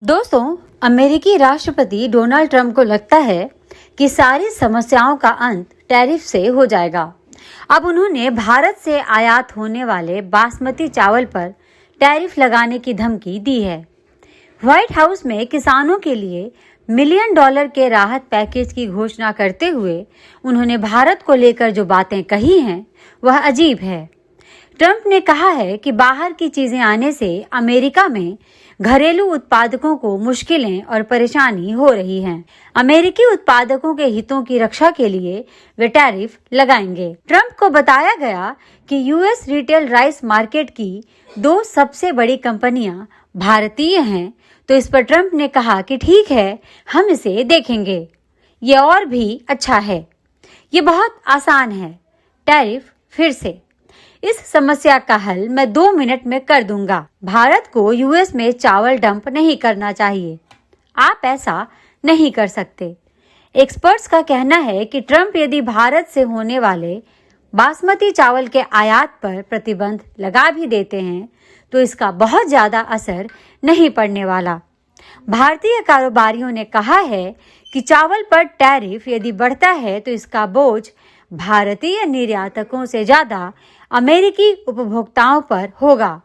दोस्तों, अमेरिकी राष्ट्रपति डोनाल्ड ट्रंप को लगता है कि सारी समस्याओं का अंत टैरिफ से हो जाएगा। अब उन्होंने भारत से आयात होने वाले बासमती चावल पर टैरिफ लगाने की धमकी दी है। व्हाइट हाउस में किसानों के लिए $1 मिलियन के राहत पैकेज की घोषणा करते हुए उन्होंने भारत को लेकर जो बातें कही हैं, वह अजीब है। ट्रंप ने कहा है कि बाहर की चीजें आने से अमेरिका में घरेलू उत्पादकों को मुश्किलें और परेशानी हो रही है। अमेरिकी उत्पादकों के हितों की रक्षा के लिए वे टैरिफ लगाएंगे। ट्रंप को बताया गया कि यूएस रिटेल राइस मार्केट की 2 सबसे बड़ी कंपनियां भारतीय हैं, तो इस पर ट्रंप ने कहा कि ठीक है, हम इसे देखेंगे। ये और भी अच्छा है। ये बहुत आसान है। टैरिफ फिर से इस समस्या का हल मैं 2 मिनट में कर दूंगा। भारत को यूएस में चावल डंप नहीं करना चाहिए। आप ऐसा नहीं कर सकते। एक्सपर्ट्स का कहना है कि ट्रंप यदि भारत से होने वाले बासमती चावल के आयात पर प्रतिबंध लगा भी देते हैं, तो इसका बहुत ज्यादा असर नहीं पड़ने वाला। भारतीय कारोबारियों ने कहा है कि चावल पर टैरिफ यदि बढ़ता है तो इसका बोझ भारतीय निर्यातकों से ज्यादा अमेरिकी उपभोक्ताओं पर होगा।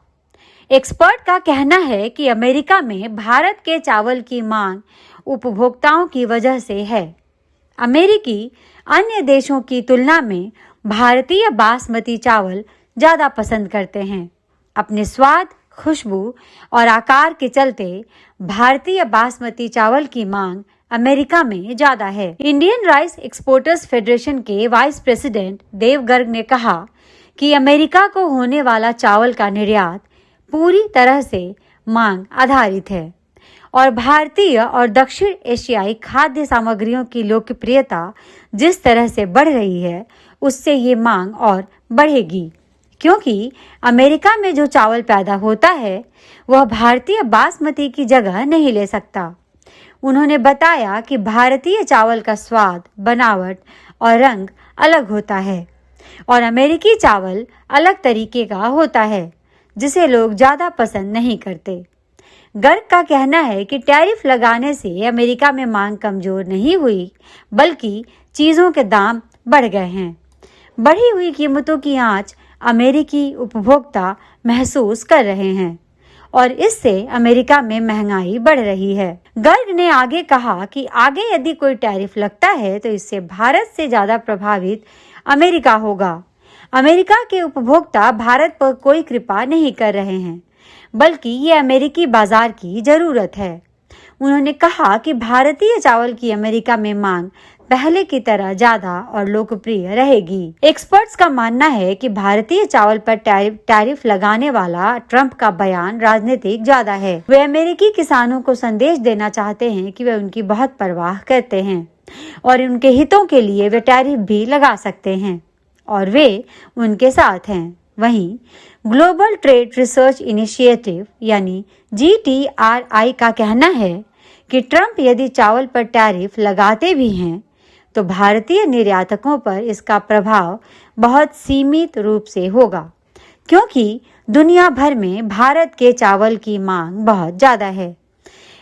एक्सपर्ट का कहना है कि अमेरिका में भारत के चावल की मांग उपभोक्ताओं की वजह से है। अमेरिकी अन्य देशों की तुलना में भारतीय बासमती चावल ज्यादा पसंद करते हैं। अपने स्वाद, खुशबू और आकार के चलते भारतीय बासमती चावल की मांग अमेरिका में ज्यादा है। इंडियन राइस एक्सपोर्टर्स फेडरेशन के वाइस प्रेसिडेंट देव गर्ग ने कहा कि अमेरिका को होने वाला चावल का निर्यात पूरी तरह से मांग आधारित है और भारतीय और दक्षिण एशियाई खाद्य सामग्रियों की लोकप्रियता जिस तरह से बढ़ रही है, उससे ये मांग और बढ़ेगी, क्योंकि अमेरिका में जो चावल पैदा होता है वह भारतीय बासमती की जगह नहीं ले सकता। उन्होंने बताया कि भारतीय चावल का स्वाद, बनावट और रंग अलग होता है और अमेरिकी चावल अलग तरीके का होता है, जिसे लोग ज्यादा पसंद नहीं करते। गर्ग का कहना है कि टैरिफ लगाने से अमेरिका में मांग कमजोर नहीं हुई, बल्कि चीजों के दाम बढ़ गए हैं। बढ़ी हुई कीमतों की आंच अमेरिकी उपभोक्ता महसूस कर रहे हैं और इससे अमेरिका में महंगाई बढ़ रही है। गर्ग ने आगे कहा कि आगे यदि कोई टैरिफ लगता है तो इससे भारत से ज्यादा प्रभावित अमेरिका होगा। अमेरिका के उपभोक्ता भारत पर कोई कृपा नहीं कर रहे हैं, बल्कि ये अमेरिकी बाजार की जरूरत है। उन्होंने कहा कि भारतीय चावल की अमेरिका में मांग पहले की तरह ज्यादा और लोकप्रिय रहेगी। एक्सपर्ट्स का मानना है कि भारतीय चावल पर टैरिफ लगाने वाला ट्रंप का बयान राजनीतिक ज्यादा है। वे अमेरिकी किसानों को संदेश देना चाहते हैं कि वे उनकी बहुत परवाह करते हैं और उनके हितों के लिए वे टैरिफ भी लगा सकते हैं और वे उनके साथ हैं। वहीं ग्लोबल ट्रेड रिसर्च इनिशिएटिव यानी GTRI का कहना है कि ट्रंप यदि चावल पर टैरिफ लगाते भी हैं तो भारतीय निर्यातकों पर इसका प्रभाव बहुत सीमित रूप से होगा, क्योंकि दुनिया भर में भारत के चावल की मांग बहुत ज्यादा है।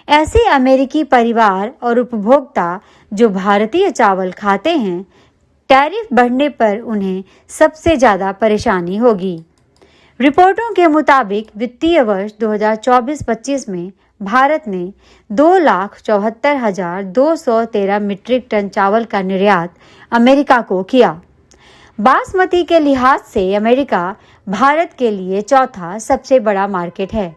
ऐसे अमेरिकी परिवार और उपभोक्ता जो भारतीय चावल खाते हैं, टैरिफ बढ़ने पर उन्हें सबसे ज्यादा परेशानी होगी। रिपोर्टों के मुताबिक वित्तीय वर्ष 2024-25 में भारत ने 2,74,213 मीट्रिक टन चावल का निर्यात अमेरिका को किया। बासमती के लिहाज से अमेरिका भारत के लिए चौथा सबसे बड़ा मार्केट है,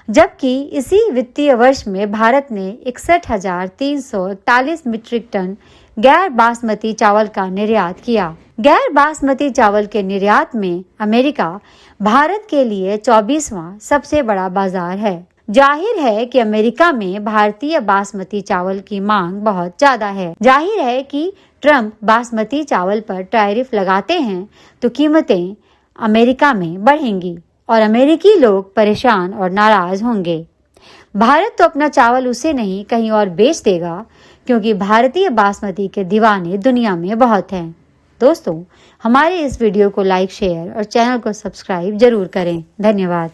जबकि इसी वित्तीय वर्ष में भारत ने 61,341 मीट्रिक टन गैर बासमती चावल का निर्यात किया। गैर बासमती चावल के निर्यात में अमेरिका भारत के लिए 24वां सबसे बड़ा बाजार है। जाहिर है कि अमेरिका में भारतीय बासमती चावल की मांग बहुत ज्यादा है। जाहिर है कि ट्रंप बासमती चावल पर टैरिफ लगाते हैं तो कीमतें अमेरिका में बढ़ेंगी और अमेरिकी लोग परेशान और नाराज होंगे। भारत तो अपना चावल उसे नहीं कहीं और बेच देगा, क्योंकि भारतीय बासमती के दीवाने दुनिया में बहुत हैं। दोस्तों, हमारे इस वीडियो को लाइक, शेयर और चैनल को सब्सक्राइब जरूर करें। धन्यवाद।